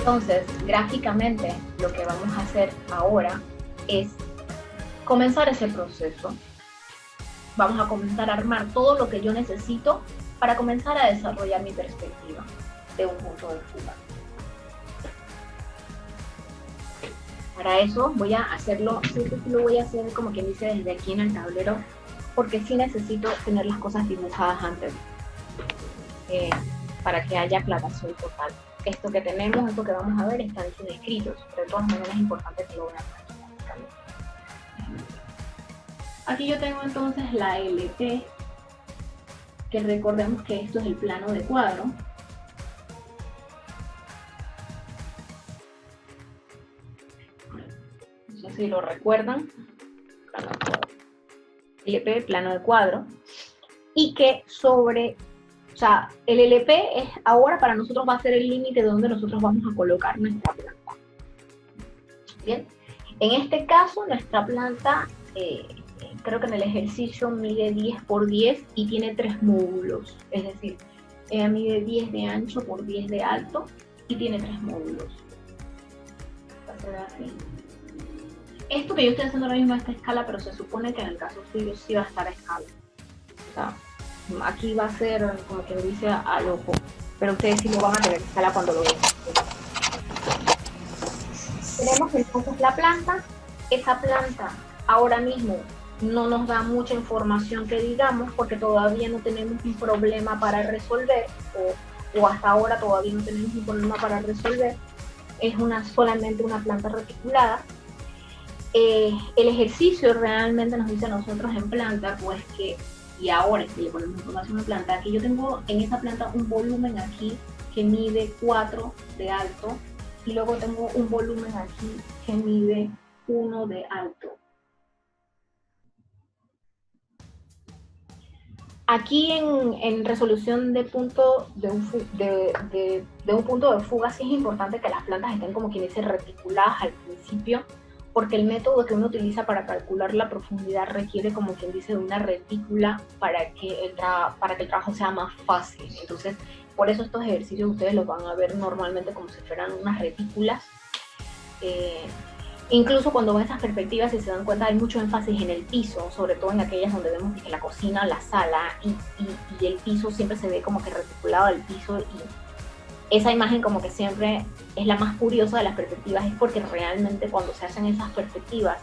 Entonces, gráficamente, lo que vamos a hacer ahora es comenzar ese proceso. Vamos a comenzar a armar todo lo que yo necesito para comenzar a desarrollar mi perspectiva de un punto de fuga. Para eso voy a hacerlo, siempre lo voy a hacer como quien dice desde aquí en el tablero, porque sí necesito tener las cosas dibujadas antes, para que haya aclaración total. Esto que tenemos, esto que vamos a ver, están sin escritos, pero de todas maneras es importante que lo vean. Aquí yo tengo entonces la LP, que recordemos que esto es el plano de cuadro. No sé si lo recuerdan. LP, plano de cuadro. Y que sobre, o sea, el LP es ahora para nosotros va a ser el límite de donde nosotros vamos a colocar nuestra planta. Bien, en este caso nuestra planta, creo que en el ejercicio mide 10 por 10 y tiene 3 módulos, es decir, ella mide 10 de ancho por 10 de alto y tiene 3 módulos. Va a ser así. Esto que yo estoy haciendo ahora mismo a esta escala, pero se supone que en el caso suyo sí va a estar a escala. O sea, aquí va a ser como quien dice al ojo, pero ustedes sí lo van a tener a escala cuando lo vean. Tenemos entonces la planta. Esa planta ahora mismo no nos da mucha información que digamos, porque todavía no tenemos un problema para resolver, o hasta ahora todavía no tenemos un problema para resolver. Es solamente una planta reticulada. El ejercicio realmente nos dice a nosotros en planta, pues que, y ahora que le ponemos información en planta, que yo tengo en esa planta un volumen aquí que mide 4 de alto, y luego tengo un volumen aquí que mide 1 de alto. Aquí en resolución de punto de un punto de fuga sí es importante que las plantas estén como quien dice reticuladas al principio, porque el método que uno utiliza para calcular la profundidad requiere como quien dice de una retícula para que el trabajo sea más fácil. Entonces, por eso estos ejercicios ustedes los van a ver normalmente como si fueran unas retículas. Incluso cuando ven esas perspectivas, si se dan cuenta, hay mucho énfasis en el piso, sobre todo en aquellas donde vemos que la cocina, la sala y el piso siempre se ve como que reticulado al piso, y esa imagen como que siempre es la más curiosa de las perspectivas, es porque realmente cuando se hacen esas perspectivas,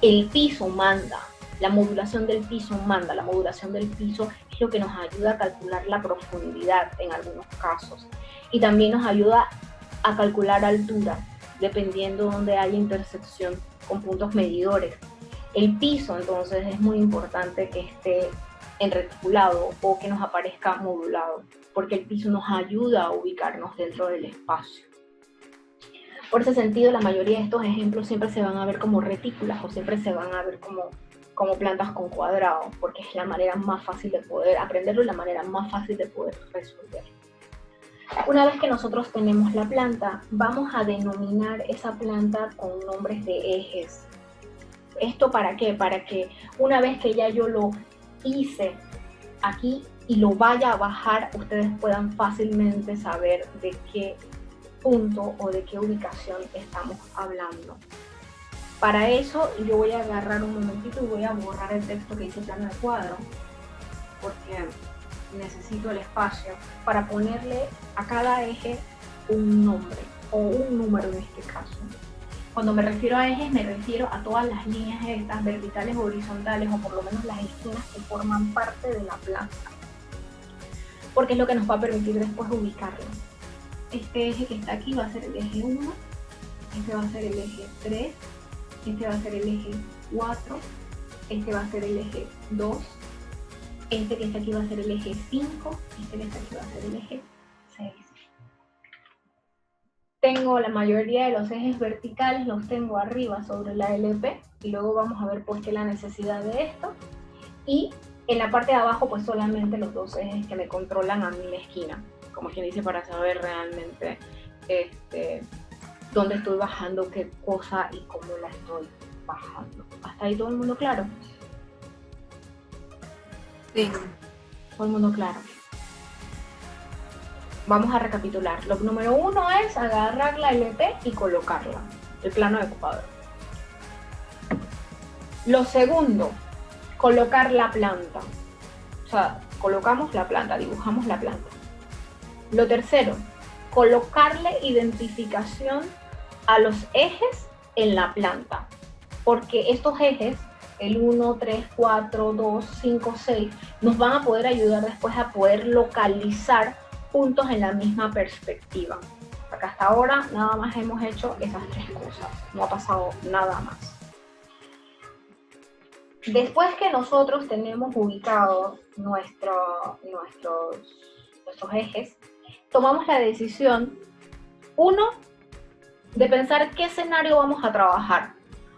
el piso manda, la modulación del piso manda, la modulación del piso es lo que nos ayuda a calcular la profundidad en algunos casos, y también nos ayuda a calcular altura, dependiendo donde haya intersección con puntos medidores. El piso, entonces, es muy importante que esté en reticulado o que nos aparezca modulado, porque el piso nos ayuda a ubicarnos dentro del espacio. Por ese sentido, la mayoría de estos ejemplos siempre se van a ver como retículas o siempre se van a ver como plantas con cuadrados, porque es la manera más fácil de poder aprenderlo y la manera más fácil de poder resolver. Una vez que nosotros tenemos la planta, vamos a denominar esa planta con nombres de ejes. ¿Esto para qué? Para que una vez que ya yo lo hice aquí y lo vaya a bajar, ustedes puedan fácilmente saber de qué punto o de qué ubicación estamos hablando. Para eso yo voy a agarrar un momentito y voy a borrar el texto que dice plano de cuadro, porque necesito el espacio para ponerle a cada eje un nombre o un número en este caso. Cuando me refiero a ejes me refiero a todas las líneas estas verticales o horizontales, o por lo menos las esquinas que forman parte de la planta, porque es lo que nos va a permitir después ubicarlo. Este eje que está aquí va a ser el eje 1, este va a ser el eje 3, este va a ser el eje 4, este va a ser el eje 2, este que está aquí va a ser el eje 5, este que está aquí va a ser el eje 6. Tengo la mayoría de los ejes verticales, los tengo arriba sobre la LP, y luego vamos a ver pues qué la necesidad de esto. Y en la parte de abajo pues solamente los dos ejes que me controlan a mí la esquina, como quien dice, para saber realmente dónde estoy bajando qué cosa y cómo la estoy bajando. ¿Hasta ahí todo el mundo claro? Sí. Todo el mundo claro. Vamos a recapitular. Lo número 1 es agarrar la LP y colocarla, el plano de cuadro. Lo segundo, colocar la planta. O sea, colocamos la planta, dibujamos la planta. Lo tercero, colocarle identificación a los ejes en la planta. Porque estos ejes, el 1, 3, 4, 2, 5, 6, nos van a poder ayudar después a poder localizar puntos en la misma perspectiva. Acá hasta ahora nada más hemos hecho esas 3 cosas, no ha pasado nada más. Después que nosotros tenemos ubicados nuestros ejes, tomamos la decisión, 1, de pensar qué escenario vamos a trabajar,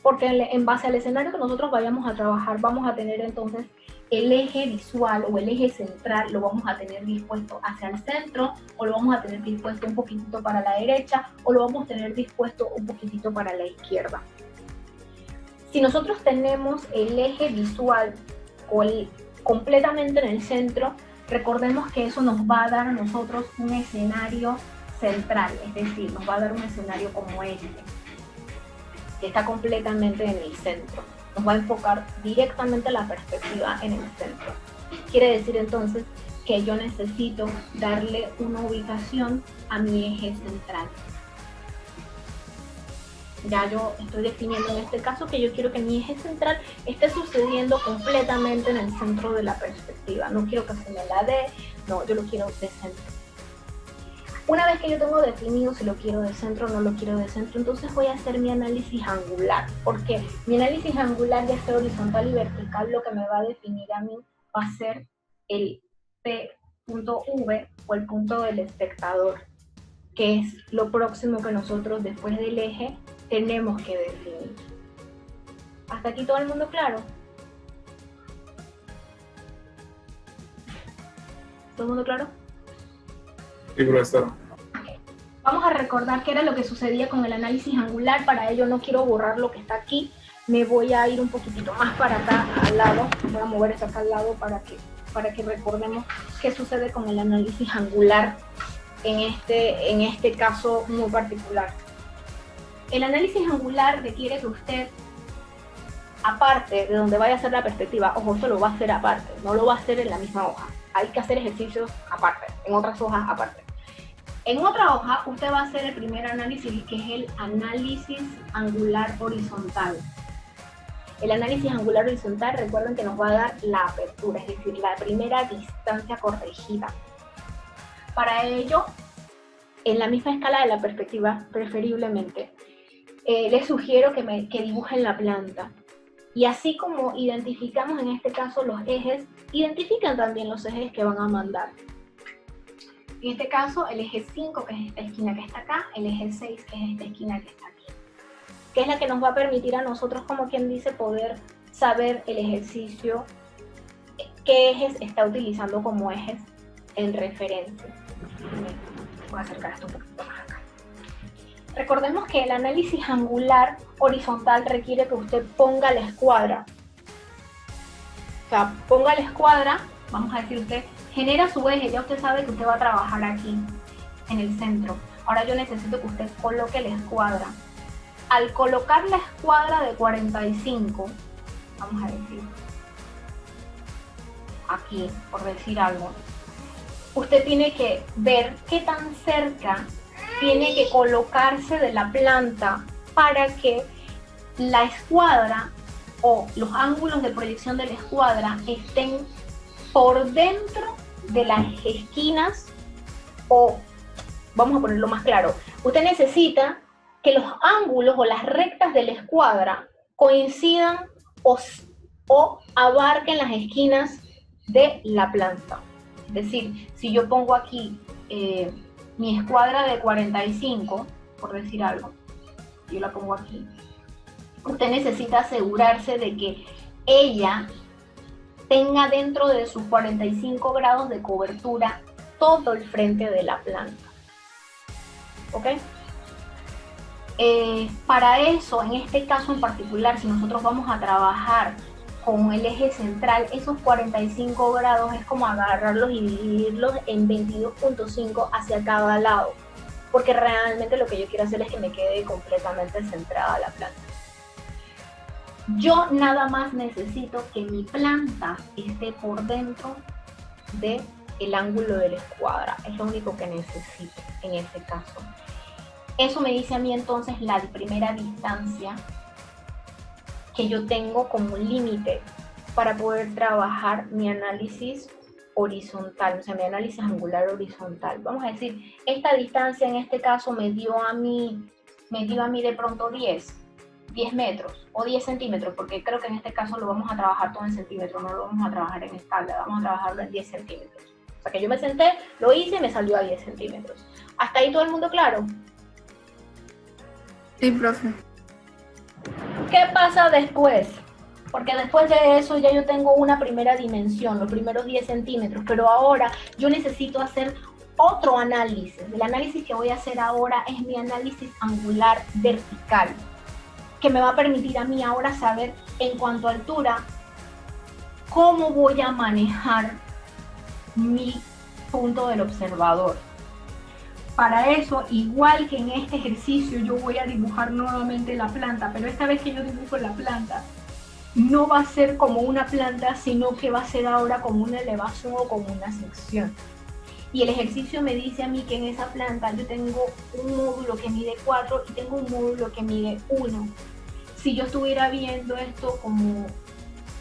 porque en base al escenario que nosotros vayamos a trabajar, vamos a tener entonces el eje visual o el eje central, lo vamos a tener dispuesto hacia el centro, o lo vamos a tener dispuesto un poquitito para la derecha, o lo vamos a tener dispuesto un poquitito para la izquierda. Si nosotros tenemos el eje visual completamente en el centro, recordemos que eso nos va a dar a nosotros un escenario central, es decir, nos va a dar un escenario como este, que está completamente en el centro. Nos va a enfocar directamente la perspectiva en el centro. Quiere decir entonces que yo necesito darle una ubicación a mi eje central. Ya yo estoy definiendo en este caso que yo quiero que mi eje central esté sucediendo completamente en el centro de la perspectiva. No quiero que se me la dé, no, yo lo quiero de centro. Una vez que yo tengo definido si lo quiero de centro o no lo quiero de centro, entonces voy a hacer mi análisis angular, porque mi análisis angular, ya sea horizontal y vertical, lo que me va a definir a mí va a ser el P.V o el punto del espectador, que es lo próximo que nosotros después del eje tenemos que definir. ¿Hasta aquí todo el mundo claro? ¿Todo el mundo claro? Sí, profesor. Vamos a recordar qué era lo que sucedía con el análisis angular. Para ello no quiero borrar lo que está aquí. Me voy a ir un poquitito más para acá, al lado. Voy a mover esto acá al lado para que recordemos qué sucede con el análisis angular en este caso muy particular. El análisis angular requiere que usted, aparte de donde vaya a hacer la perspectiva, ojo, esto lo va a hacer aparte, no lo va a hacer en la misma hoja. Hay que hacer ejercicios aparte, en otras hojas aparte. En otra hoja, usted va a hacer el primer análisis, que es el análisis angular horizontal. El análisis angular horizontal, recuerden que nos va a dar la apertura, es decir, la primera distancia corregida. Para ello, en la misma escala de la perspectiva, preferiblemente, les sugiero que dibujen la planta. Y así como identificamos en este caso los ejes, identifican también los ejes que van a mandar. En este caso, el eje 5, que es esta esquina que está acá, el eje 6, que es esta esquina que está aquí. Que es la que nos va a permitir a nosotros, como quien dice, poder saber el ejercicio, qué ejes está utilizando como ejes en referencia. Voy a acercar esto un poquito más acá. Recordemos que el análisis angular horizontal requiere que usted ponga la escuadra. O sea, ponga la escuadra, vamos a decir, usted genera su eje, ya usted sabe que usted va a trabajar aquí, en el centro. Ahora yo necesito que usted coloque la escuadra. Al colocar la escuadra de 45, vamos a decir, aquí, por decir algo, usted tiene que ver qué tan cerca tiene que colocarse de la planta para que la escuadra o los ángulos de proyección de la escuadra estén por dentro de las esquinas, o vamos a ponerlo más claro, usted necesita que los ángulos o las rectas de la escuadra coincidan o abarquen las esquinas de la planta. Es decir, si yo pongo aquí mi escuadra de 45, por decir algo, yo la pongo aquí, usted necesita asegurarse de que ella tenga dentro de sus 45 grados de cobertura todo el frente de la planta. ¿Ok? Para eso, en este caso en particular, si nosotros vamos a trabajar con el eje central, esos 45 grados es como agarrarlos y dividirlos en 22.5 hacia cada lado, porque realmente lo que yo quiero hacer es que me quede completamente centrada la planta. Yo nada más necesito que mi planta esté por dentro del ángulo de la escuadra, es lo único que necesito en este caso. Eso me dice a mí entonces la primera distancia que yo tengo como límite para poder trabajar mi análisis horizontal, o sea, mi análisis angular horizontal. Vamos a decir, esta distancia en este caso me dio a mí de pronto 10 metros o 10 centímetros, porque creo que en este caso lo vamos a trabajar todo en centímetros, no lo vamos a trabajar en escala, vamos a trabajarlo en 10 centímetros. O sea, que yo me senté, lo hice y me salió a 10 centímetros. ¿Hasta ahí todo el mundo claro? Sí, profe. ¿Qué pasa después? Porque después de eso ya yo tengo una primera dimensión, los primeros 10 centímetros, pero ahora yo necesito hacer otro análisis. El análisis que voy a hacer ahora es mi análisis angular vertical, que me va a permitir a mí ahora saber en cuanto a altura cómo voy a manejar mi punto del observador. Para eso, igual que en este ejercicio, yo voy a dibujar nuevamente la planta, pero esta vez que yo dibujo la planta, no va a ser como una planta, sino que va a ser ahora como una elevación o como una sección. Y el ejercicio me dice a mí que en esa planta yo tengo un módulo que mide 4 y tengo un módulo que mide 1. Si yo estuviera viendo esto como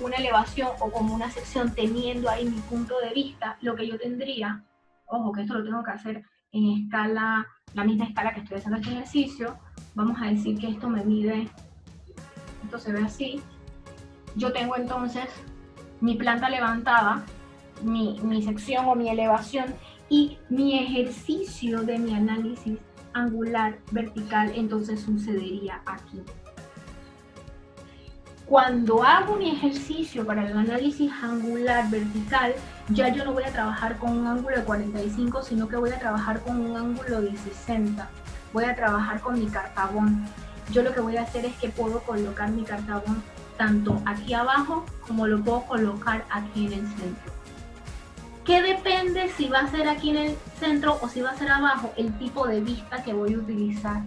una elevación o como una sección, teniendo ahí mi punto de vista, lo que yo tendría, ojo que esto lo tengo que hacer en escala, la misma escala que estoy haciendo este ejercicio, vamos a decir que esto me mide, esto se ve así, yo tengo entonces mi planta levantada, mi sección o mi elevación y mi ejercicio de mi análisis angular vertical entonces sucedería aquí. Cuando hago mi ejercicio para el análisis angular vertical, ya yo no voy a trabajar con un ángulo de 45, sino que voy a trabajar con un ángulo de 60. Voy a trabajar con mi cartabón. Yo lo que voy a hacer es que puedo colocar mi cartabón tanto aquí abajo como lo puedo colocar aquí en el centro. ¿Qué depende si va a ser aquí en el centro o si va a ser abajo? El tipo de vista que voy a utilizar.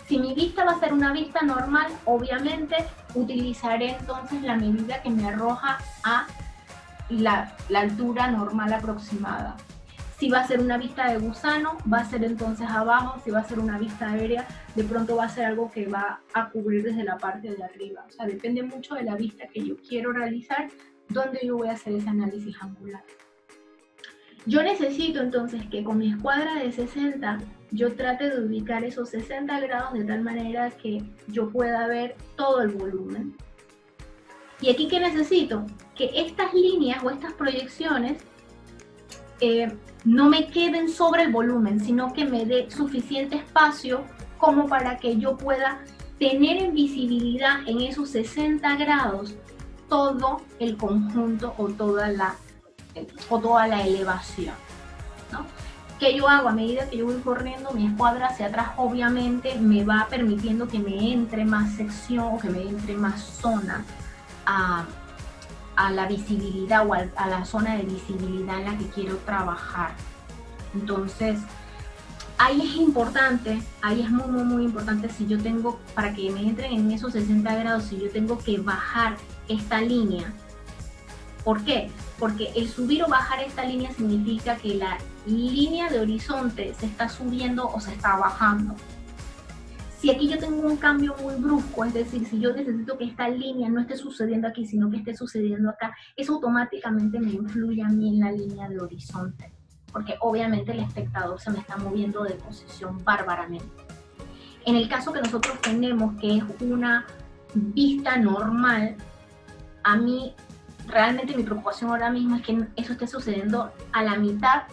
Si mi vista va a ser una vista normal, obviamente utilizaré entonces la medida que me arroja a la altura normal aproximada. Si va a ser una vista de gusano, va a ser entonces abajo. Si va a ser una vista aérea, de pronto va a ser algo que va a cubrir desde la parte de arriba. O sea, depende mucho de la vista que yo quiero realizar, donde yo voy a hacer ese análisis angular. Yo necesito entonces que con mi escuadra de 60 yo trate de ubicar esos 60 grados de tal manera que yo pueda ver todo el volumen. Y aquí, ¿qué necesito? Que estas líneas o estas proyecciones no me queden sobre el volumen, sino que me dé suficiente espacio como para que yo pueda tener en visibilidad en esos 60 grados todo el conjunto o toda la elevación, ¿no? ¿Qué yo hago? A medida que yo voy corriendo, mi escuadra hacia atrás obviamente me va permitiendo que me entre más sección o que me entre más zona a la visibilidad o a la zona de visibilidad en la que quiero trabajar. Entonces, ahí es importante, ahí es muy, muy, muy importante si yo tengo, para que me entren en esos 60 grados, si yo tengo que bajar esta línea. ¿Por qué? Porque el subir o bajar esta línea significa que la línea de horizonte se está subiendo o se está bajando. Si aquí yo tengo un cambio muy brusco, es decir, si yo necesito que esta línea no esté sucediendo aquí, sino que esté sucediendo acá, eso automáticamente me influye a mí en la línea de horizonte, porque obviamente el espectador se me está moviendo de posición bárbaramente. En el caso que nosotros tenemos, que es una vista normal, a mí realmente mi preocupación ahora mismo es que eso esté sucediendo a la mitad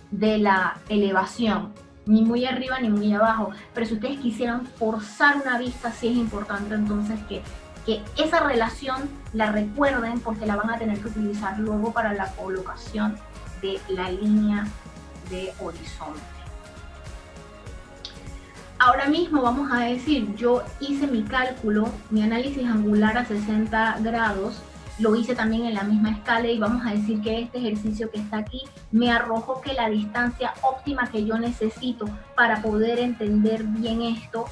de la elevación, ni muy arriba ni muy abajo. Pero si ustedes quisieran forzar una vista, sí es importante entonces que esa relación la recuerden, porque la van a tener que utilizar luego para la colocación de la línea de horizonte. Ahora mismo vamos a decir, yo hice mi cálculo, mi análisis angular a 60 grados, lo hice también en la misma escala y vamos a decir que este ejercicio que está aquí me arrojó que la distancia óptima que yo necesito para poder entender bien esto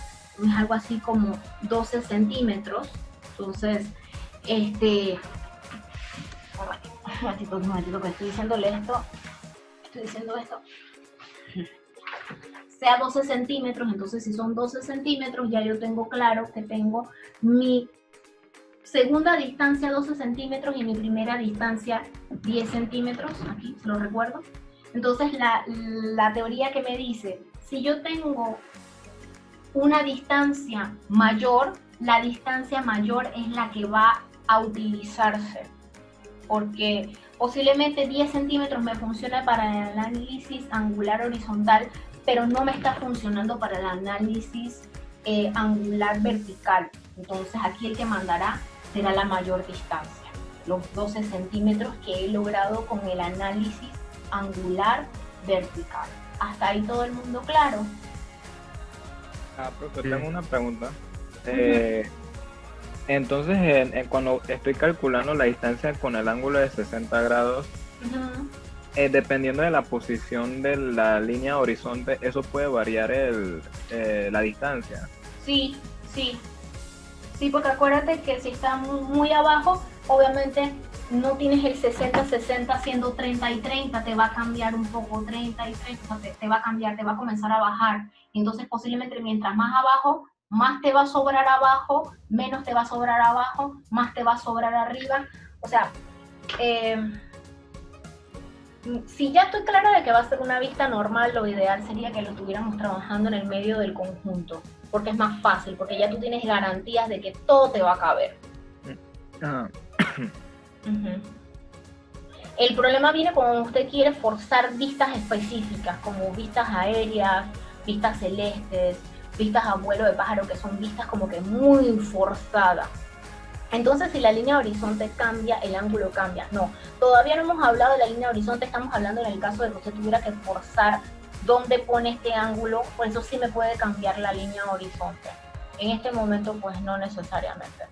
es algo así como 12 centímetros. Entonces, un momentito que estoy diciéndole esto, estoy diciendo esto, sea 12 centímetros, entonces si son 12 centímetros ya yo tengo claro que tengo mi segunda distancia 12 centímetros y mi primera distancia 10 centímetros, aquí se lo recuerdo. Entonces la teoría que me dice, si yo tengo una distancia mayor, la distancia mayor es la que va a utilizarse, porque posiblemente 10 centímetros me funcione para el análisis angular horizontal, pero no me está funcionando para el análisis angular vertical. Entonces aquí el que mandará será la mayor distancia, los 12 centímetros que he logrado con el análisis angular vertical. ¿Hasta ahí todo el mundo claro? Profe, tengo una pregunta. Entonces, cuando estoy calculando la distancia con el ángulo de 60 grados, dependiendo de la posición de la línea horizonte, ¿eso puede variar la distancia? Sí, porque acuérdate que si está muy abajo, obviamente no tienes el 60-60 siendo 30 y 30, te va a cambiar un poco 30 y 30, o sea, te va a cambiar, te va a comenzar a bajar. Entonces posiblemente mientras más abajo, más te va a sobrar abajo, menos te va a sobrar abajo, más te va a sobrar arriba. O sea, si ya estoy clara de que va a ser una vista normal, lo ideal sería que lo estuviéramos trabajando en el medio del conjunto, porque es más fácil, porque ya tú tienes garantías de que todo te va a caber. El problema viene cuando usted quiere forzar vistas específicas, como vistas aéreas, vistas celestes, vistas a vuelo de pájaro, que son vistas como que muy forzadas. Entonces, si la línea de horizonte cambia, el ángulo cambia. No, todavía no hemos hablado de la línea de horizonte, estamos hablando en el caso de que usted tuviera que forzar dónde pone este ángulo, por eso sí me puede cambiar la línea de horizonte. En este momento, pues no necesariamente.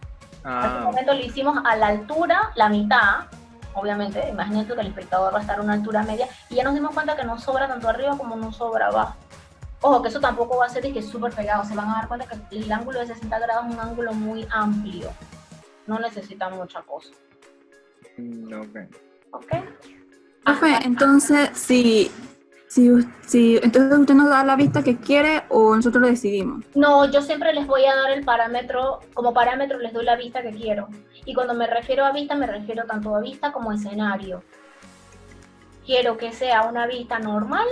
En este momento lo hicimos a la altura, la mitad, obviamente, imagínate que el espectador va a estar a una altura media, y ya nos dimos cuenta que no sobra tanto arriba como no sobra abajo. Ojo, que eso tampoco va a ser que súper pegado, se van a dar cuenta que el ángulo de 60 grados es un ángulo muy amplio, no necesita mucha cosa. ¿Ok? Profe, entonces, entonces usted nos da la vista que quiere o nosotros lo decidimos. No, yo siempre les voy a dar el parámetro, como parámetro les doy la vista que quiero. Y cuando me refiero a vista, me refiero tanto a vista como a escenario. Quiero que sea una vista normal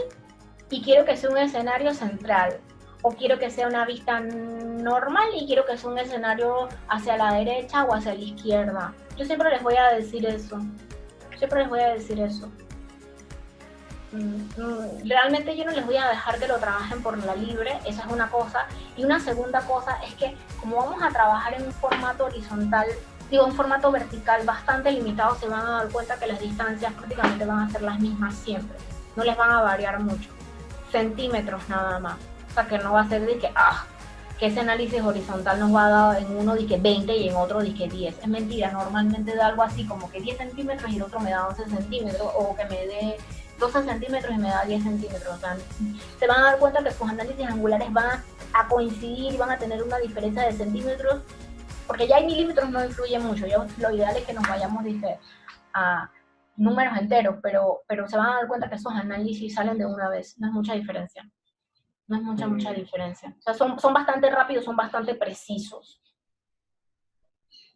y quiero que sea un escenario central. O quiero que sea una vista normal y quiero que sea un escenario hacia la derecha o hacia la izquierda. Yo siempre les voy a decir eso. Realmente yo no les voy a dejar que lo trabajen por la libre, esa es una cosa. Y una segunda cosa es que como vamos a trabajar en un formato horizontal, un formato vertical bastante limitado, se van a dar cuenta que las distancias prácticamente van a ser las mismas siempre. No les van a variar mucho. Centímetros nada más. O sea que no va a ser de que ese análisis horizontal nos va a dar en uno de que 20 y en otro de que 10. Es mentira, normalmente da algo así como que 10 centímetros y el otro me da 11 centímetros, o que me dé 12 centímetros y me da 10 centímetros. O sea, se van a dar cuenta que sus análisis angulares van a coincidir y van a tener una diferencia de centímetros, porque ya en milímetros no influye mucho. Lo ideal es que nos vayamos a números enteros, pero se van a dar cuenta que esos análisis salen de una vez, no es mucha diferencia. No es mucha diferencia. O sea, son bastante rápidos, son bastante precisos.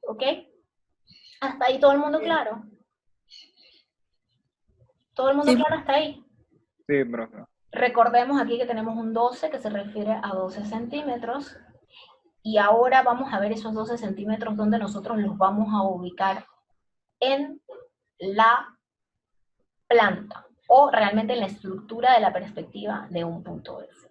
¿Ok? ¿Hasta ahí todo el mundo claro? ¿Todo el mundo claro hasta ahí? Sí, profe. Recordemos aquí que tenemos un 12 que se refiere a 12 centímetros. Y ahora vamos a ver esos 12 centímetros donde nosotros los vamos a ubicar en la planta o realmente en la estructura de la perspectiva de un punto F.